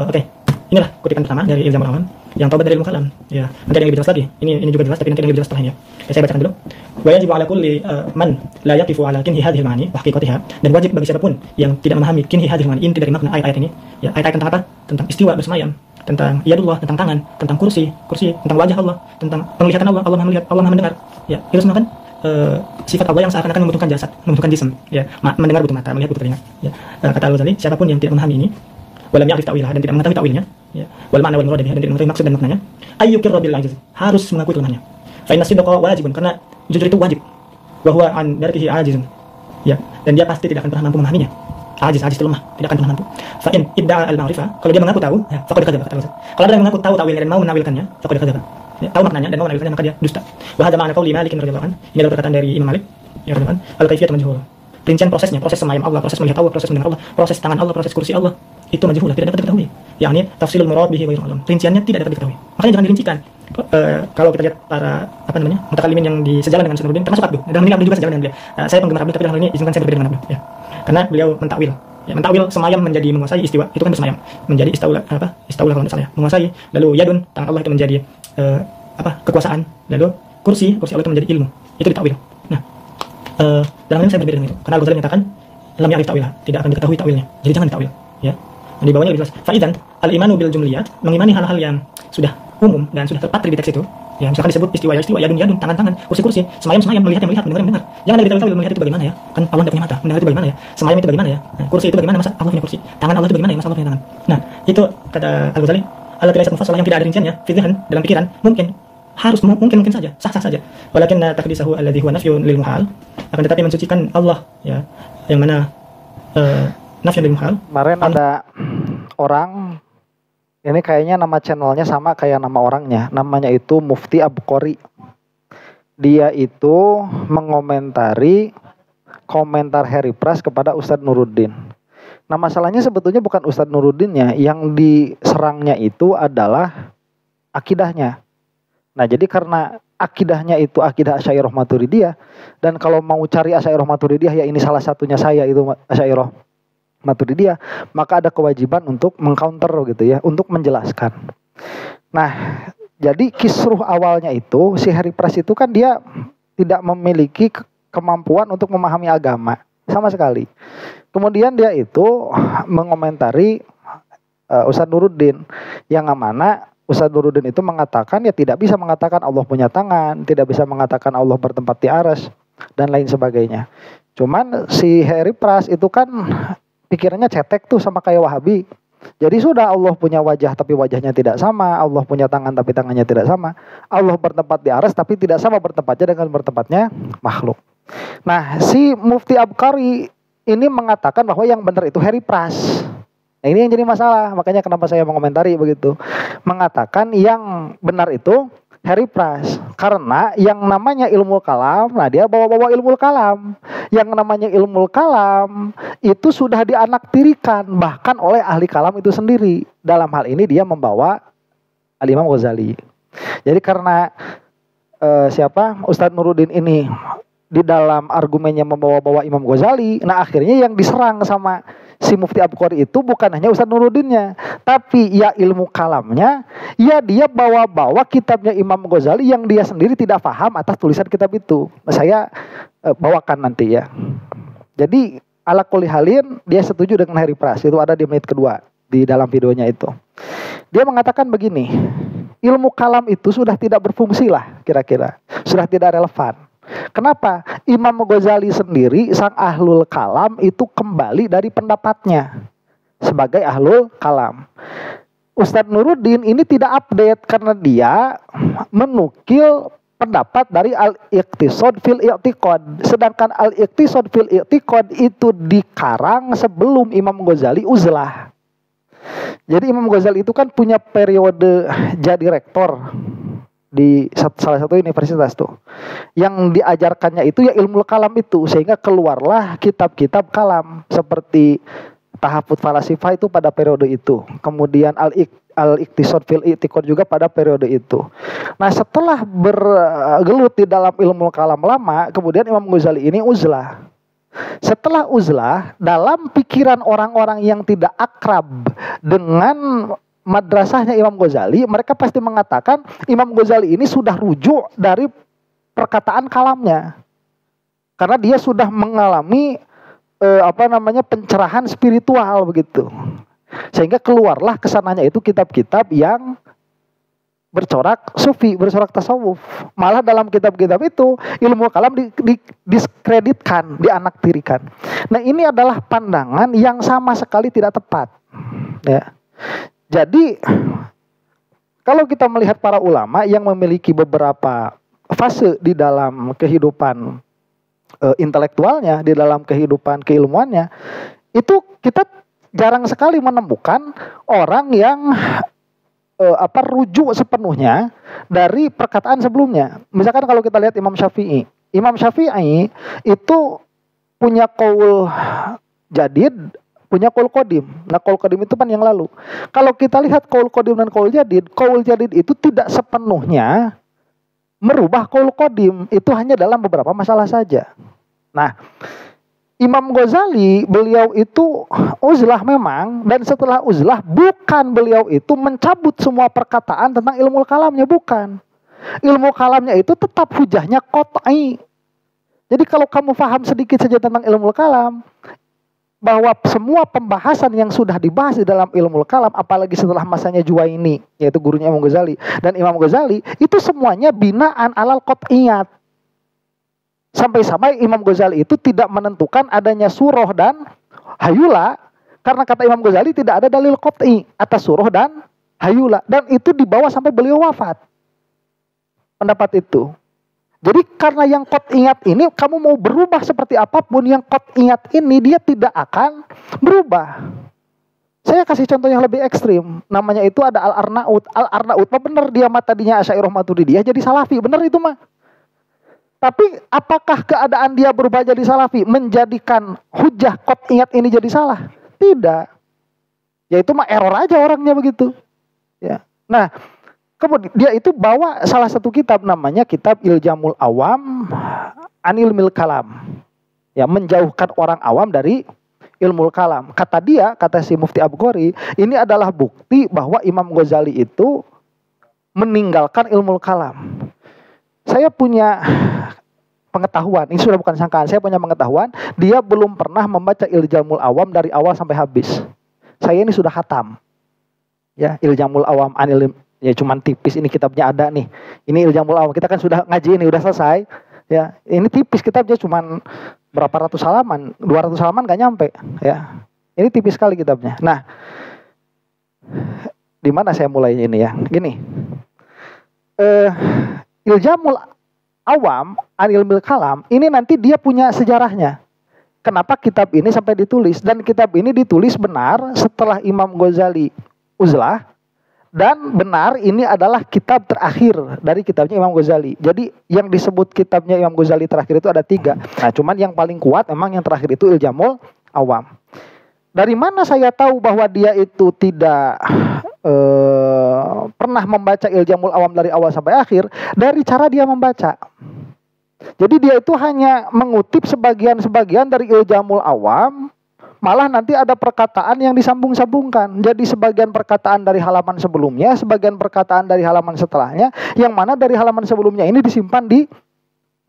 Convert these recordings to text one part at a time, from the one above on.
Oke. Inilah kutipan pertama dari Ilzamul Awam yang taubat dari ilmu kalam. Ya, nanti ada yang lebih jelas lagi. Ini juga jelas, tapi nanti ada yang lebih jelas setelahnya. Ya, saya bacakan dulu. Wa yajibu ala kulli man la yaqifu ala kinhi hadhihi al-ma'ani wa haqiqatiha, dan wajib bagi siapapun yang tidak memahami kinhi hadhihi al-ma'ani, inti dari makna ayat-ayat ini. Ya, ayat-ayat tentang apa? Tentang istiwa bersemayam, tentang yadullah, tentang tangan, tentang kursi, tentang wajah Allah, tentang penglihatan Allah, Allah Maha melihat, Allah Maha mendengar. Ya, itu semua kan sifat Allah yang seakan-akan membutuhkan jasad, membutuhkan jism. Ya, mendengar butuh mata, melihat butuh telinga. Ya, kata Al-Ghazali, siapapun yang tidak memahami ini, walam ya'rif ta'wilah, dan tidak mengetahui ta'wilnya, ya, wal ma'na wal murad bihi, dan tidak mengetahui maksud dan maknanya, ayyukir bil ajiz, harus mengakui kelemahannya. Fa inna sidqa wajibun, karena jujur itu wajib. Wa huwa an darkihi ajizun. Ya, dan dia pasti tidak akan pernah mampu memahaminya. Ajiz itu lemah, tidak akan pernah mampu. Fa in idda'a al-ma'rifah, kalau dia mengaku tahu, ya, faqad kadzaba, kata Al-Ghazali. Kalau ada yang mengaku tahu ta'wilnya dan mau menawilkannya, faqad kadzaba. Ya, tahu maknanya dan mau menawilkannya, maka dia dusta. Wa hadza ma'na qauli Malik radhiyallahu anhu. Ini adalah perkataan dari Imam Malik ya radhiyallahu anhu. Al-kayfiyatu majhul. Rincian prosesnya, proses semayam Allah, proses melihat Allah, proses mendengar Allah, proses tangan Allah, proses kursi Allah, itu majhulah, tidak dapat diketahui. Yakni tafsilul murad bihi wa alam. Rinciannya tidak dapat diketahui. Makanya jangan dirincikan. Kalau kita lihat para mutakallimin yang di sejalan dengan Nuruddin, termasuk Abdul. Dan ini Abdul juga sejalan dengan beliau. Saya penggemar Abdul, tapi dalam hal ini izinkan saya berbeda dengan Abdul. Ya. Karena beliau mentakwil. Ya, mentakwil semayam menjadi menguasai, istiwa itu kan bersemayam, menjadi istaula kalau tidak salah ya, menguasai. Lalu yadun, tangan Allah itu menjadi kekuasaan. Lalu kursi Allah itu menjadi ilmu. Itu ditakwil. Nah, dalam hal ini saya berbeda dengan itu. Karena Al-Ghazali menyatakan lam ya'rif ta'wilah, tidak akan diketahui ta'wilnya. Jadi jangan ditakwil, ya. Dan di bawahnya lebih jelas. Fa'idzan al-imanu bil jumliyat, mengimani hal-hal yang sudah umum dan sudah terpatri di teks itu. Ya, misalkan disebut istiwa, yadun, tangan, kursi, semayam, melihat, mendengar. Jangan ada ditakwil, melihat itu bagaimana ya? Kan Allah tidak punya mata, mendengar itu bagaimana ya? Semayam itu bagaimana ya? Nah, kursi itu bagaimana, masa Allah punya kursi? Tangan Allah itu bagaimana ya, masa Allah punya tangan? Nah, itu kata Al-Ghazali, allati laysat mufassalah, yang tidak ada rinciannya, fi dzihn, dalam pikiran, mungkin saja, sah saja. Walakin taqdisahu alladhi huwa nafyun lil muhal, akan tetapi mensucikan Allah, ya, yang mana nafyun lil muhal. Kemarin ada orang, ini kayaknya nama channelnya sama kayak nama orangnya, namanya itu Mufti Abqori. Dia itu mengomentari komentar Harry Pras kepada Ustadz Nuruddin. Nah, masalahnya sebetulnya bukan Ustadz Nuruddinnya, yang diserangnya itu adalah akidahnya. Nah, jadi karena akidahnya itu akidah Asy'ariyah Maturidiyah, dan kalau mau cari Asy'ariyah Maturidiyah, ya ini salah satunya saya, itu Asy'ariyah Maturidiyah, maka ada kewajiban untuk mengcounter gitu ya, untuk menjelaskan. Nah, jadi kisruh awalnya itu, si Harry Pras itu kan dia tidak memiliki kemampuan untuk memahami agama sama sekali. Kemudian dia itu mengomentari Ustadz Nuruddin, yang mana Ustadz Nuruddin itu mengatakan, ya tidak bisa mengatakan Allah punya tangan, tidak bisa mengatakan Allah bertempat di arsy, dan lain sebagainya. Cuman si Harry Pras itu kan pikirannya cetek tuh, sama kayak Wahabi. Jadi sudah, Allah punya wajah tapi wajahnya tidak sama, Allah punya tangan tapi tangannya tidak sama, Allah bertempat di arsy tapi tidak sama bertempatnya dengan bertempatnya makhluk. Nah, si Mufti Abqari ini mengatakan bahwa yang benar itu Harry Pras. Nah, ini yang jadi masalah, makanya kenapa saya mengomentari begitu. Mengatakan yang benar itu Harry Pras, karena yang namanya ilmu kalam, nah dia bawa-bawa ilmu kalam. Yang namanya ilmu kalam itu sudah dianaktirikan bahkan oleh ahli kalam itu sendiri. Dalam hal ini dia membawa Al-Imam Ghazali. Jadi karena Ustadz Nuruddin ini di dalam argumennya membawa-bawa Imam Ghazali, nah akhirnya yang diserang sama si Mufti Abqori itu bukan hanya Ustadz Nuruddinnya, tapi ya ilmu kalamnya, ya dia bawa-bawa kitabnya Imam Ghazali yang dia sendiri tidak paham atas tulisan kitab itu. Nah, saya bawakan nanti ya. Jadi ala kulli halin dia setuju dengan Harry Pras, itu ada di menit kedua di dalam videonya itu. Dia mengatakan begini, ilmu kalam itu sudah tidak berfungsi lah kira-kira, sudah tidak relevan. Kenapa? Imam Ghazali sendiri, sang ahlul kalam, itu kembali dari pendapatnya sebagai ahlul kalam. Ustadz Nuruddin ini tidak update karena dia menukil pendapat dari Al-Iqtisad fil I'tiqad. Sedangkan Al-Iqtisad fil I'tiqad itu dikarang sebelum Imam Ghazali uzlah. Jadi Imam Ghazali itu kan punya periode jadi rektor di salah satu universitas tuh. Yang diajarkannya itu ya ilmu kalam itu, sehingga keluarlah kitab-kitab kalam seperti Tahafudz Falasifah itu pada periode itu. Kemudian Al-Iqtisad fil I'tiqad juga pada periode itu. Nah, setelah bergelut di dalam ilmu kalam lama, kemudian Imam Ghazali ini uzlah. Setelah uzlah, dalam pikiran orang-orang yang tidak akrab dengan madrasahnya Imam Ghazali, mereka pasti mengatakan Imam Ghazali ini sudah rujuk dari perkataan kalamnya. Karena dia sudah mengalami pencerahan spiritual begitu. Sehingga keluarlah kesananya itu kitab-kitab yang bercorak sufi, bercorak tasawuf. Malah dalam kitab-kitab itu ilmu kalam diskreditkan, dianaktirikan. Nah, ini adalah pandangan yang sama sekali tidak tepat. Ya. Jadi kalau kita melihat para ulama yang memiliki beberapa fase di dalam kehidupan intelektualnya, di dalam kehidupan keilmuannya, itu kita jarang sekali menemukan orang yang rujuk sepenuhnya dari perkataan sebelumnya. Misalkan kalau kita lihat Imam Syafi'i itu punya qaul jadid, punya qaul qadim. Nah, qaul qadim itu kan yang lalu. Kalau kita lihat qaul qadim dan qaul jadid itu tidak sepenuhnya merubah qaul qadim, itu hanya dalam beberapa masalah saja. Nah, Imam Ghazali, beliau itu uzlah memang, dan setelah uzlah bukan beliau itu mencabut semua perkataan tentang ilmu kalamnya, bukan. Ilmu kalamnya itu tetap hujahnya qat'i. Jadi kalau kamu paham sedikit saja tentang ilmu kalam, bahwa semua pembahasan yang sudah dibahas di dalam ilmu kalam, apalagi setelah masanya Juwaini, yaitu gurunya Imam Ghazali, dan Imam Ghazali, itu semuanya binaan alal qat'iyat. Sampai-sampai Imam Ghazali itu tidak menentukan adanya surah dan hayula, karena kata Imam Ghazali tidak ada dalil qat'i atas surah dan hayula, dan itu dibawa sampai beliau wafat. Pendapat itu. Jadi karena yang qat'iyat ini, kamu mau berubah seperti apapun, yang qat'iyat ini dia tidak akan berubah. Saya kasih contoh yang lebih ekstrim, namanya itu ada Al-Arnaud. Al-Arnaud benar dia tadinya Asy'ariyah Maturidiyah jadi Salafi, benar itu mah. Tapi apakah keadaan dia berubah jadi Salafi menjadikan hujah qat'iyat ini jadi salah? Tidak. Ya itu mah error aja orangnya begitu. Ya. Nah, kemudian dia itu bawa salah satu kitab namanya kitab Iljamul Awam an Ilmil Kalam. Ya, menjauhkan orang awam dari ilmu kalam. Kata si Mufti Abqori, ini adalah bukti bahwa Imam Ghazali itu meninggalkan ilmu kalam. Saya punya pengetahuan, ini sudah bukan sangkaan, saya punya pengetahuan, dia belum pernah membaca Iljamul Awam dari awal sampai habis. Saya ini sudah khatam. Ya, Iljamul Awam anil, ya cuman tipis, ini kitabnya ada nih. Ini Iljamul Awam, kita kan sudah ngaji ini, udah selesai. Ya, ini tipis kitabnya, cuman berapa ratus halaman, 200 halaman gak nyampe. Ya, ini tipis sekali kitabnya. Nah, di mana saya mulainya ini ya? Gini. Iljamul Awam an Ilmil Kalam ini nanti dia punya sejarahnya. Kenapa kitab ini sampai ditulis? Dan kitab ini ditulis benar setelah Imam Ghazali uzlah, dan benar ini adalah kitab terakhir dari kitabnya Imam Ghazali. Jadi yang disebut kitabnya Imam Ghazali terakhir itu ada 3. Nah, cuman yang paling kuat memang yang terakhir itu Iljamul Awam. Dari mana saya tahu bahwa dia itu tidak pernah membaca Iljamul Awam dari awal sampai akhir? Dari cara dia membaca. Jadi dia itu hanya mengutip sebagian-sebagian dari Iljamul Awam, malah nanti ada perkataan yang disambung-sambungkan. Jadi sebagian perkataan dari halaman sebelumnya, sebagian perkataan dari halaman setelahnya, yang mana dari halaman sebelumnya ini disimpan di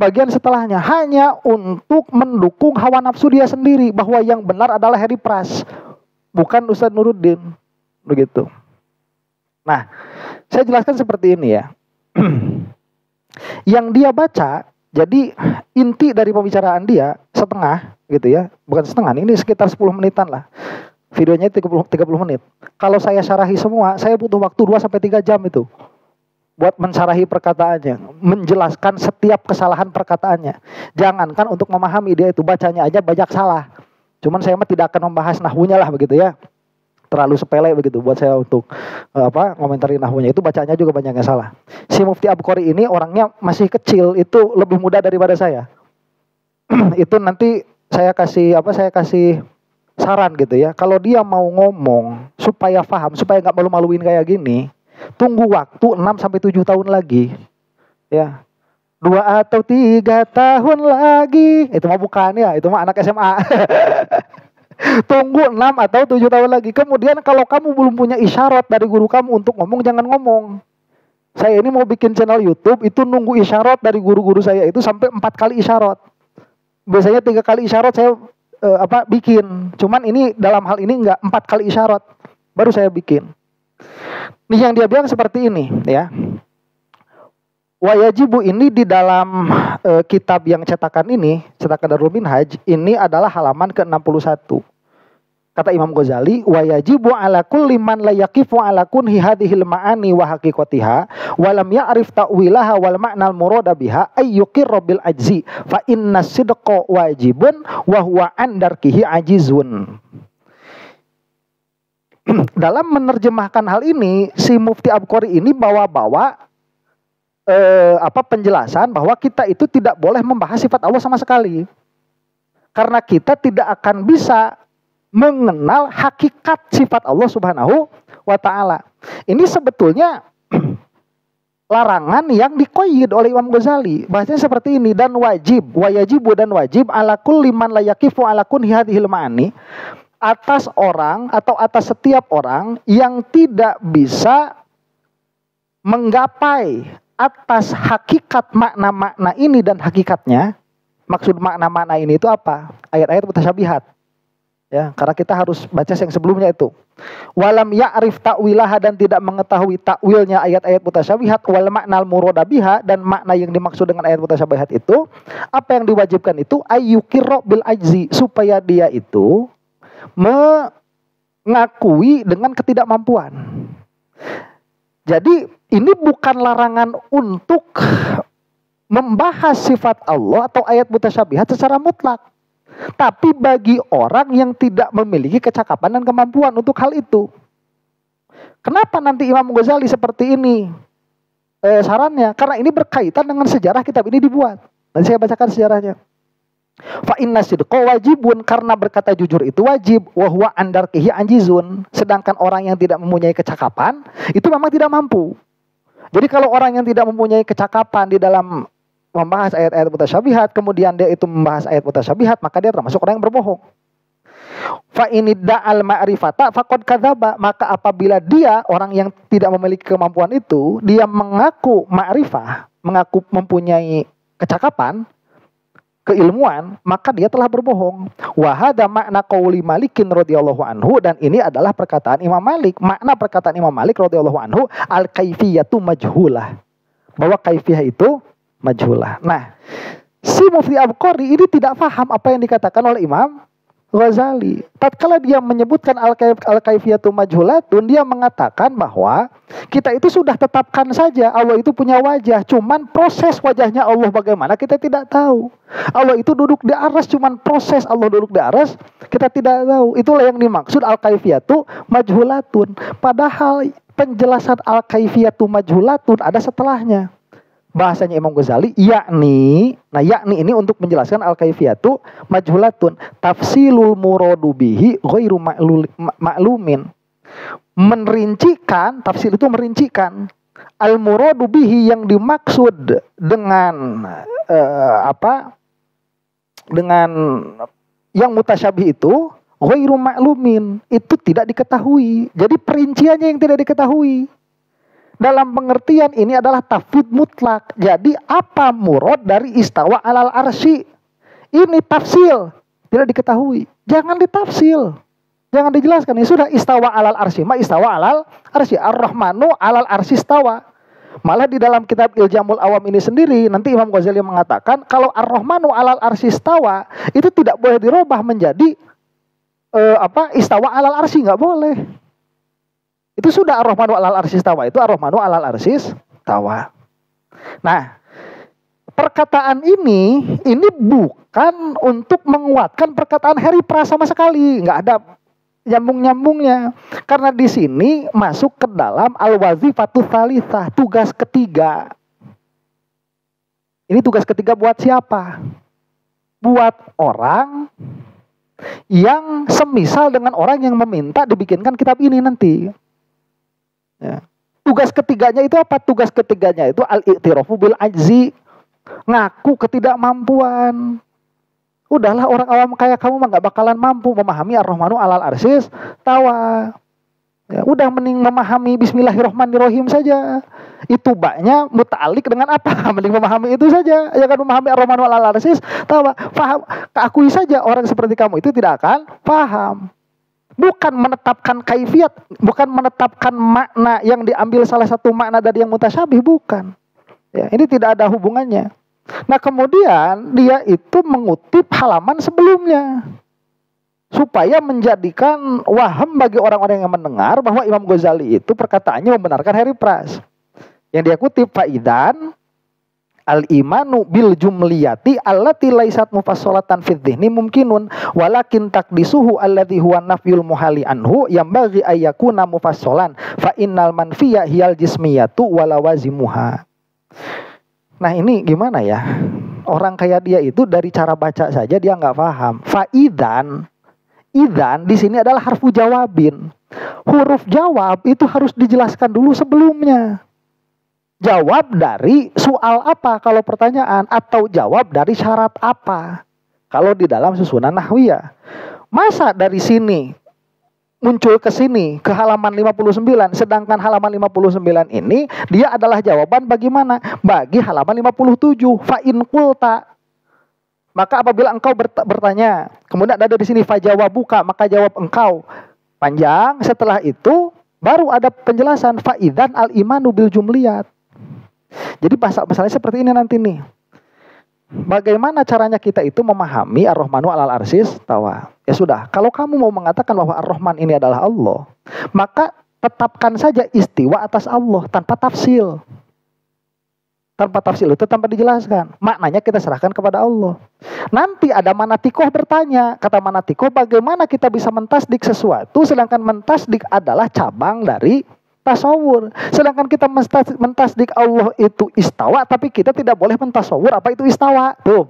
bagian setelahnya, hanya untuk mendukung hawa nafsu dia sendiri, bahwa yang benar adalah Heri Pras, bukan Ustadz Nuruddin. Begitu. Nah, saya jelaskan seperti ini ya. Yang dia baca, jadi inti dari pembicaraan dia setengah gitu ya. Bukan setengah, ini sekitar 10 menitan lah. Videonya 30 menit. Kalau saya syarahi semua, saya butuh waktu 2-3 jam itu buat mensyarahi perkataannya, menjelaskan setiap kesalahan perkataannya. Jangankan untuk memahami, dia itu bacanya aja banyak salah. Cuman saya mah tidak akan membahas nahwunya lah begitu ya. Terlalu sepele begitu buat saya untuk komentari nahwunya, itu bacanya juga banyak yang salah. Si Mufti Abqori ini orangnya masih kecil, itu lebih muda daripada saya. Itu nanti saya kasih saran gitu ya. Kalau dia mau ngomong supaya paham, supaya nggak malu-maluin kayak gini, tunggu waktu 6-7 tahun lagi. Ya. 2 atau 3 tahun lagi. Itu mah bukan ya, itu mah anak SMA. Tunggu 6 atau 7 tahun lagi. Kemudian kalau kamu belum punya isyarat dari guru kamu untuk ngomong, jangan ngomong. Saya ini mau bikin channel YouTube, itu nunggu isyarat dari guru-guru saya itu sampai 4 kali isyarat. Biasanya 3 kali isyarat saya bikin. Cuman ini dalam hal ini enggak, 4 kali isyarat baru saya bikin. Nih yang dia bilang seperti ini ya. Wayajibu ini di dalam kitab yang cetakan ini, cetakan Darul Minhaj, ini adalah halaman ke-61. Kata Imam Ghazali, wayajibu ala kulli man la yaqifu ala kunhi hadhil ma'ani wa haqiqatiha wa lam ya'rif ta'wilaha wal ma'nal murada biha ay yuqirra bil ajzi fa inna sidqa wajibun wa huwa an darkihi ajizun. Dalam menerjemahkan hal ini, si Mufti Abqori ini bawa-bawa penjelasan bahwa kita itu tidak boleh membahas sifat Allah sama sekali. Karena kita tidak akan bisa mengenal hakikat sifat Allah Subhanahu wa taala. Ini sebetulnya larangan yang diqayyid oleh Imam Ghazali. Bahasanya seperti ini, dan wajib, wayajibu dan wajib ala kulli man la yaqifu ala kunhi hadhil ma'ani, atas orang atau atas setiap orang yang tidak bisa menggapai atas hakikat makna-makna ini dan hakikatnya. Maksud makna-makna ini itu apa? Ayat-ayat mutasyabihat. Ya, karena kita harus baca yang sebelumnya itu. Walam ya'rif ta'wilah, dan tidak mengetahui takwilnya ayat-ayat mutasyabihat, wal maknal murada biha, dan makna yang dimaksud dengan ayat mutasyabihat itu. Apa yang diwajibkan itu ayyukirra bil ajzi, supaya dia itu mengakui dengan ketidakmampuan. Jadi ini bukan larangan untuk membahas sifat Allah atau ayat mutasyabihat secara mutlak. Tapi bagi orang yang tidak memiliki kecakapan dan kemampuan untuk hal itu. Kenapa nanti Imam Ghazali seperti ini sarannya? Karena ini berkaitan dengan sejarah kitab ini dibuat. Nanti saya bacakan sejarahnya. Fa inna sidqa wajibun, karena berkata jujur itu wajib, wa huwa andarkihi anjizun, sedangkan orang yang tidak mempunyai kecakapan itu memang tidak mampu. Jadi kalau orang yang tidak mempunyai kecakapan di dalam membahas ayat-ayat mutasyabihat, kemudian dia itu membahas ayat mutasyabihat, maka dia termasuk orang yang berbohong. Fa inida'al ma'rifata faqad kadzaba, maka apabila dia orang yang tidak memiliki kemampuan itu, dia mengaku ma'rifah, mengaku mempunyai kecakapan, keilmuan, maka dia telah berbohong. Wa hadza makna qauli Malikin radhiyallahu anhu, dan ini adalah perkataan Imam Malik. Makna perkataan Imam Malik radhiyallahu anhu, al kaifiyatu majhulah, bahwa kaifiyah itu majhulah. Nah, si Mufti Abqori ini tidak paham apa yang dikatakan oleh Imam Ghazali. Tatkala dia menyebutkan al-kaifiyatu majhulatun, dia mengatakan bahwa kita itu sudah tetapkan saja Allah itu punya wajah, cuman proses wajahnya Allah bagaimana kita tidak tahu. Allah itu duduk di aras, cuman proses Allah duduk di aras kita tidak tahu. Itulah yang dimaksud al-kaifiyatu majhulatun. Padahal penjelasan al-kaifiyatu majhulatun ada setelahnya. Bahasanya Imam Ghazali, yakni ini untuk menjelaskan al-kaifiyatu majhulatun, tafsilul muradu bihi ghairu ma'lumin. Merincikan, tafsil itu merincikan, al-muradu bihi yang dimaksud dengan dengan yang mutasyabih itu ghairu ma'lumin, itu tidak diketahui. Jadi perinciannya yang tidak diketahui. Dalam pengertian ini adalah tafwid mutlak. Jadi apa murad dari istawa alal arsy? Ini tafsil, tidak diketahui. Jangan ditafsil, jangan dijelaskan. Ini sudah istawa alal arsy. Ma istawa alal arsy, ar-rahmanu alal arsy istawa. Malah di dalam kitab Iljamul Awam ini sendiri, nanti Imam Ghazali mengatakan kalau ar-rahmanu alal arsy istawa itu tidak boleh dirubah menjadi istawa alal arsy, nggak boleh. Itu sudah ar-rahmanu alal arsy istawa, itu ar-rahmanu alal arsy istawa. Nah, perkataan ini bukan untuk menguatkan perkataan Harry Pras sama sekali, nggak ada nyambung-nyambungnya. Karena di sini masuk ke dalam al-wazifatu tsalitsah, tugas ketiga. Ini tugas ketiga buat siapa? Buat orang yang semisal dengan orang yang meminta dibikinkan kitab ini nanti. Ya. Tugas ketiganya itu apa? Tugas ketiganya itu al-i'tirafu bil ajzi, ngaku ketidakmampuan. Udahlah, orang awam kayak kamu mah gak bakalan mampu memahami Ar-Rahmanu 'alal arsis tawa. Ya, udah mending memahami Bismillahirrahmanirrahim saja. Itu baknya muta'alik dengan apa? Mending memahami itu saja. Ya kan, memahami Ar-Rahmanu 'alal arsis tawa. Paham, akui saja orang seperti kamu itu tidak akan paham. Bukan menetapkan kaifiat, bukan menetapkan makna yang diambil salah satu makna dari yang mutasyabih, bukan. Ya, ini tidak ada hubungannya. Nah, kemudian dia itu mengutip halaman sebelumnya supaya menjadikan waham bagi orang-orang yang mendengar bahwa Imam Ghazali itu perkataannya membenarkan Harry Pras. Yang dia kutip, faidan al-imanu bil jumliyati allati laisat mufassalatan fi dhihni mumkinun walakin taqdisuhu alladhi huwa nafyul muhali anhu yambaghi ayyakuna mufassalan fa innal manfiya hiyal jismiyatu walawazimuha. Nah, ini gimana ya? Orang kayak dia itu dari cara baca saja dia nggak paham. Faidan, idan di sini adalah harfu jawabin. Huruf jawab itu harus dijelaskan dulu sebelumnya. Jawab dari soal apa kalau pertanyaan, atau jawab dari syarat apa kalau di dalam susunan nahwiyah. Masa dari sini muncul ke sini, ke halaman 59, sedangkan halaman 59 ini dia adalah jawaban bagaimana? Bagi halaman 57, fa'in qulta. Maka apabila engkau bertanya, kemudian ada di sini fajawabuka, maka jawab engkau. Panjang, setelah itu baru ada penjelasan fa'idan al-imanu bil jumliyat. Jadi masalahnya seperti ini nanti nih. Bagaimana caranya kita itu memahami Ar-Rahmanu 'alal arsis tawa? Ya sudah, kalau kamu mau mengatakan bahwa Ar-Rahman ini adalah Allah, maka tetapkan saja istiwa atas Allah tanpa tafsil. Tanpa tafsil itu tanpa dijelaskan. Maknanya kita serahkan kepada Allah. Nanti ada manatikoh bertanya. Kata manatikoh, bagaimana kita bisa mentasdik sesuatu sedangkan mentasdik adalah cabang dari tasawur. Sedangkan kita mentasdik Allah itu istawa, tapi kita tidak boleh mentasawur apa itu istawa. Tuh.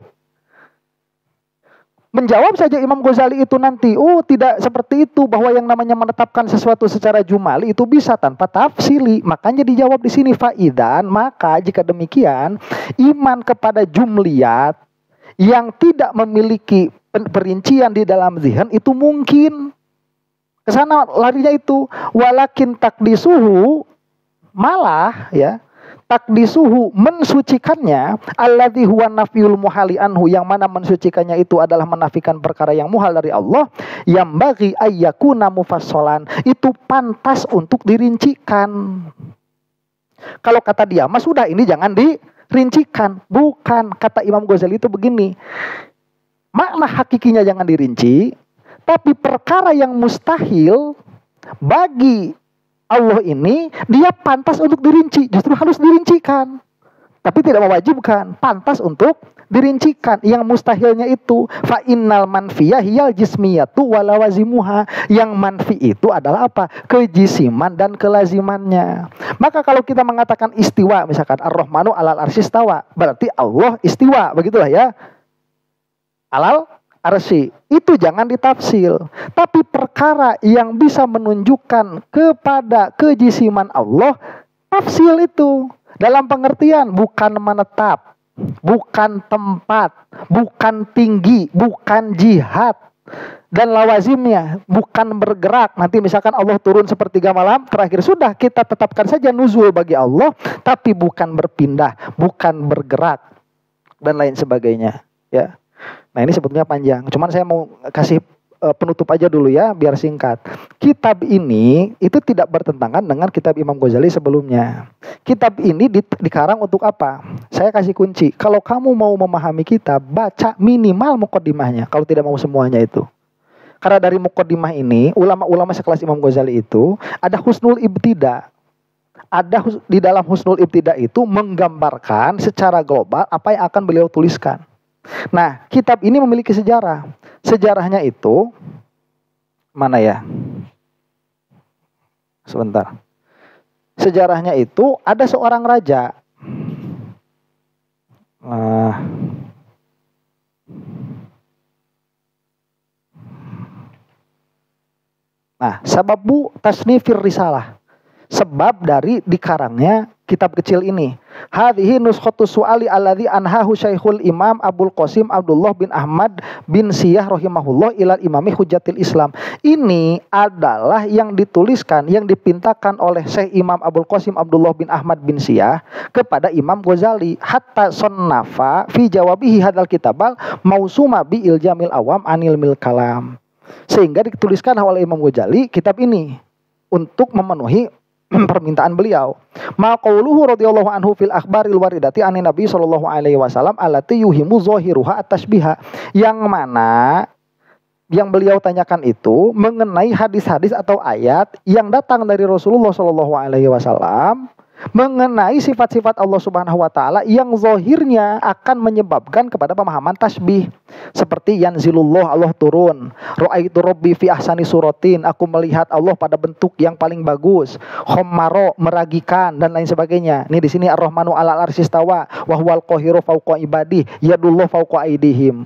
Menjawab saja Imam Ghazali itu nanti, oh tidak seperti itu, bahwa yang namanya menetapkan sesuatu secara jumali itu bisa tanpa tafsili. Makanya dijawab di sini faidan, maka jika demikian iman kepada jumliyat yang tidak memiliki perincian di dalam zihan itu mungkin. Kesana larinya itu, walakin takdisuhu, malah ya takdisuhu mensucikannya, alladzi huwa nafyul muhali anhu, yang mana mensucikannya itu adalah menafikan perkara yang muhal dari Allah, yang bagi ayyakuna mufassalan, itu pantas untuk dirincikan. Kalau kata dia, mas sudah ini jangan dirincikan. Bukan, kata Imam Ghazali itu begini, makna hakikinya jangan dirinci, tapi perkara yang mustahil bagi Allah ini dia pantas untuk dirinci, justru harus dirincikan. Tapi tidak mewajibkan, pantas untuk dirincikan. Yang mustahilnya itu fa innal manfiyah hiyal jismiyatu walawazimuha. Yang manfi itu adalah apa? Kejisiman dan kelazimannya. Maka kalau kita mengatakan istiwa, misalkan Ar-Rahmanu 'alal arsy istawa, berarti Allah istiwa, begitulah ya. Alal arsy, itu jangan ditafsil. Tapi perkara yang bisa menunjukkan kepada kejisiman Allah, tafsil itu. Dalam pengertian bukan menetap, bukan tempat, bukan tinggi, bukan jihad. Dan lawazimnya bukan bergerak. Nanti misalkan Allah turun sepertiga malam terakhir, sudah kita tetapkan saja nuzul bagi Allah, tapi bukan berpindah, bukan bergerak dan lain sebagainya, ya. Nah, ini sebetulnya panjang. Cuman saya mau kasih penutup aja dulu ya, biar singkat. Kitab ini itu tidak bertentangan dengan kitab Imam Ghazali sebelumnya. Kitab ini dikarang untuk apa? Saya kasih kunci. Kalau kamu mau memahami kitab, baca minimal muqaddimahnya. Kalau tidak mau semuanya itu. Karena dari muqaddimah ini, ulama-ulama sekelas Imam Ghazali itu ada husnul ibtida. Di dalam husnul ibtida itu menggambarkan secara global apa yang akan beliau tuliskan. Nah, kitab ini memiliki sejarah. Sejarahnya itu mana ya? Sebentar. Sejarahnya itu ada seorang raja. Nah, sababu tasnifir risalah. Sebab dari dikarangnya kitab kecil ini. Hadhihi nuskhatu su'ali alladhi anhahu Syekhul Imam Abdul Qasim Abdullah bin Ahmad bin Siyah rahimahullah ilal imami Hujjatil Islam. Ini adalah yang dituliskan, yang dipintakan oleh Syekh Imam Abdul Qasim Abdullah bin Ahmad bin Siyah kepada Imam Ghazali. Hatta sonnafa fi jawabihi hadzal kitabal mausuma bi iljamil awam anil mil kalam. Sehingga dituliskan oleh Imam Ghazali kitab ini untuk memenuhi permintaan beliau. Ma qauluhu radhiyallahu anhu fil akhbaril waridati anin Nabi sallallahu alaihi wasallam allati yuhimu zahiruha at-tashbiha. Yang mana yang beliau tanyakan itu mengenai hadis-hadis atau ayat yang datang dari Rasulullah sallallahu alaihi wasallam mengenai sifat-sifat Allah Subhanahu wa taala yang zahirnya akan menyebabkan kepada pemahaman tasbih. Seperti yanzilullah, Allah turun. Ra'aitu rabbi fi ahsani suratin, aku melihat Allah pada bentuk yang paling bagus. Khammaro, meragikan dan lain sebagainya. Ini di sini Ar-Rahmanu 'alal arsy istawa wa huwal qahiru fawqa ibadi, yadullah fawqa aydihim.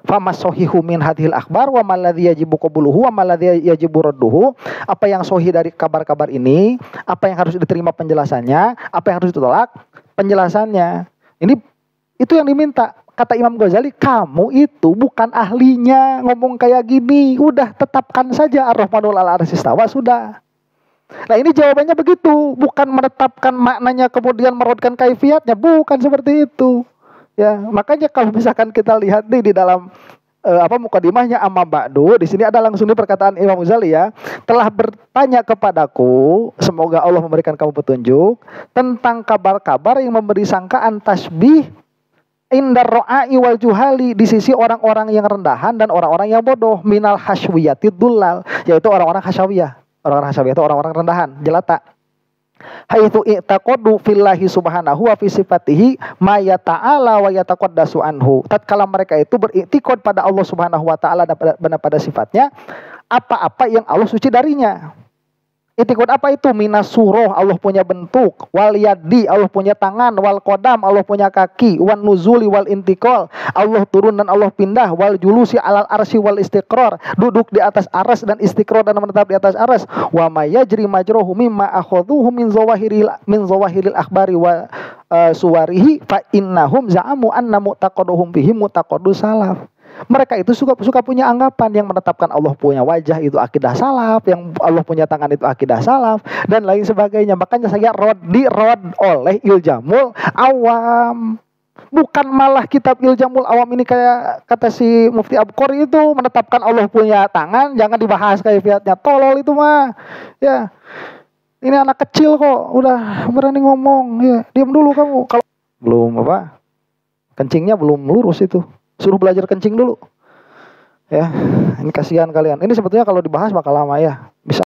Famas sohihu min hadhil akhbar wa maladhi yajibu qabuluhu wa maladhi yajibu radduhu. Apa yang sahih dari kabar-kabar ini, apa yang harus diterima penjelasannya, apa yang harus ditolak penjelasannya. Ini itu yang diminta. Kata Imam Ghazali, kamu itu bukan ahlinya ngomong kayak gini. Udah tetapkan saja Ar-Rahmanul 'alal arsy istawa, sudah. Nah ini jawabannya begitu, bukan menetapkan maknanya kemudian merodkan kaifiatnya, bukan seperti itu. Ya, makanya kalau misalkan kita lihat nih di dalam mukadimahnya amma ba'du, di sini ada langsung di perkataan Imam Ghazali ya, telah bertanya kepadaku, semoga Allah memberikan kamu petunjuk tentang kabar-kabar yang memberi sangkaan tasbih indar ro'ai wal juhali, di sisi orang-orang yang rendahan dan orang-orang yang bodoh, minal hasyawiyatid dullal, yaitu orang-orang hasyawiyah. Orang-orang hasyawiyah itu orang-orang rendahan, jelata. Haitsu i'taqadu fillahi subhanahu wa fi sifatihi ma yata'ala wa yataqaddasu anhu. Tatkala mereka itu beriktikad pada Allah Subhanahu wa taala dan pada sifatnya apa-apa yang Allah suci darinya. Itikad apa itu? Minas surah, Allah punya bentuk, wal yadi, Allah punya tangan, wal qadam, Allah punya kaki, wan nuzuli wal intiqal, Allah turun dan Allah pindah, wal julusi alal arsy wal istiqrar, duduk di atas aras dan istiqrar dan menetap di atas aras, wa may yajri majrahu mimma akhadhuhu min zawahiril akhbari wa suwarihi fa innahum za'amu anna mu'taqaduhum bihi mu'taqadus salaf. Mereka itu suka punya anggapan yang menetapkan Allah punya wajah itu akidah salaf, yang Allah punya tangan itu akidah salaf, dan lain sebagainya. Makanya saya rod oleh Iljamul Awam. Bukan malah kitab Iljamul Awam ini kayak kata si Mufti Abqori itu menetapkan Allah punya tangan, jangan dibahas kaifiatnya. Tolol itu mah. Ya. Ini anak kecil kok, udah berani ngomong. Ya, diam dulu kamu. Kalau belum kencingnya belum lurus itu. Suruh belajar kencing dulu. Ya, ini kasihan kalian. Ini sebetulnya kalau dibahas bakal lama ya. Bisa